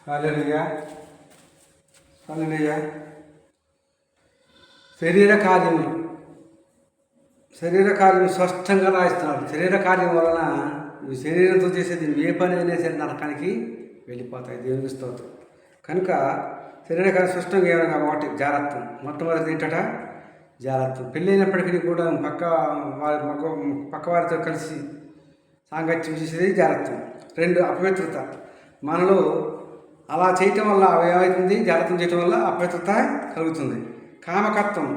హల్లెలూయా హల్లెలూయా. శరీర కార్యములు స్పష్టంగా రాయిస్తున్నాడు. శరీర కార్యం వలన నువ్వు శరీరంతో చేసేది ఏ పని అయినా సరే నరకానికి వెళ్ళిపోతాయి. దేవునికి స్తోత్రం. కనుక శరీర కార్యం స్పష్టంగా ఏమైనా ఒకటి జాగ్రత్తం. మొట్టమొదటి ఏంటట జాగ్రత్త. పెళ్ళైనప్పటికీ కూడా పక్కవారితో కలిసి సాంగత్యం చేసేది జాగ్రత్త. 2 అపవిత్రత. మనలో అలా చేయటం వల్ల ఏమవుతుంది? జాగ్రత్త చేయటం వల్ల అపవిత్రత కలుగుతుంది. కామకత్వం.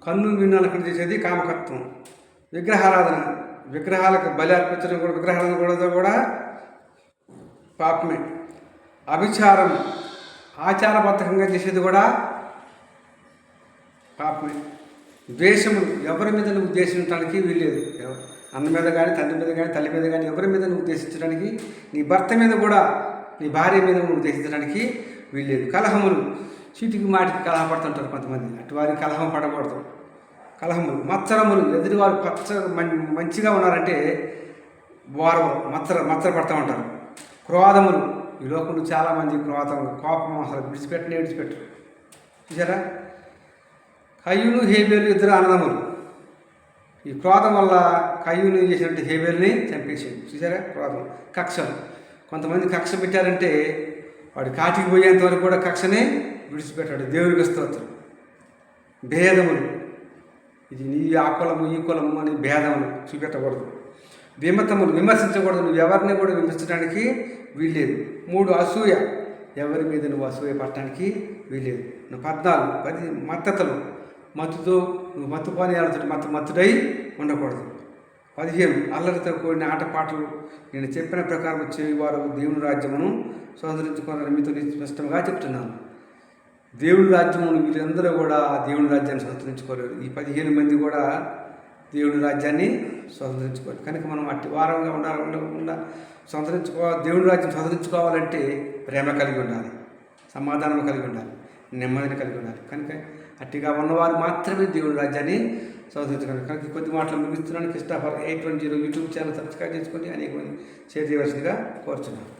కన్ను విన్నాలకు చేసేది కామకత్వం. విగ్రహారాధన, విగ్రహాలకు బలి అర్పించడం కూడా, విగ్రహారాధన కూడా పాపమే. అభిచారం, ఆచారబద్ధంగా చేసేది కూడా పాపమే. ద్వేషములు, ఎవరి మీద నువ్వు ఉద్దేశించడానికి వీల్లేదు. అన్న మీద కానీ, తండ్రి మీద కానీ, తల్లి మీద కానీ, ఎవరి మీద నువ్వు ఉద్దేశించడానికి, నీ భర్త మీద కూడా, నీ భార్య మీద నువ్వు ఉద్దేశించడానికి వీల్లేదు. కలహములు, చీటికి మాటికి కలహపడుతుంటారు కొంతమంది. అటు వారికి కలహం పడకూడదు. కలహములు. మత్సరములు, ఎదుటివారు మంచిగా ఉన్నారంటే వారు మత్సర పడుతూ ఉంటారు. క్రోధములు, ఈ లోకంలో చాలామంది కోపం అసలు విడిచిపెట్టరు. చూసారా? కయ్యూను హేబేలు 2 అన్నదమ్ములు. ఈ క్రోధం వల్ల కయ్యూను చేసినట్టు హేబేల్ని చంపేసాడు. చూసారా? క్రోధం. కక్షలు, కొంతమంది కక్ష పెట్టారంటే వాడు కాటికి పోయేంత వరకు కూడా కక్షనే విడిచిపెట్టాడు. దేవునికి స్తోత్రం. భేదములు, ఇది నీ ఆ కులము ఈ కులము అని భేదములు చూపెట్టకూడదు. విమతములు, విమర్శించకూడదు. నువ్వు ఎవరిని కూడా విమర్శించడానికి వీల్లేదు. 3 అసూయ, ఎవరి మీద నువ్వు అసూయ పడటానికి వీల్లేదు. 14 మత్తతలు, మత్తుతో నువ్వు మత్తుపాని మత్తుడై ఉండకూడదు. 15 అల్లరితో కూడిన ఆటపాటలు. నేను చెప్పిన ప్రకారం వచ్చేవారు దేవుని రాజ్యమును స్వతంత్రించుకోవాలని మీతో స్పష్టంగా చెప్తున్నాను. దేవుని రాజ్యమును వీళ్ళందరూ కూడా దేవుని రాజ్యాన్ని స్వతంత్రించుకోలేరు. ఈ 15 మంది కూడా దేవుని రాజ్యాన్ని స్వతంత్రించుకోవాలి. కనుక మనం అట్టి వారంగా ఉండకుండా దేవుని రాజ్యం స్వతంత్రించుకోవాలంటే ప్రేమ కలిగి ఉండాలి, సమాధానం కలిగి ఉండాలి, నెమ్మదిని కలిగి ఉండాలి. కనుక అట్టిగా ఉన్నవారు మాత్రమే దేవుని రాజ్యాన్ని స్వతంత్రించుకోవాలి. కనుక కొద్ది మాటలు ముగిస్తున్నాను. క్రిస్టఫర్ 810 యూట్యూబ్ ఛానల్ సబ్స్క్రైబ్ చేసుకొని అనేక మంది షేర్ చేయవలసిందిగా కోరుచున్నాను.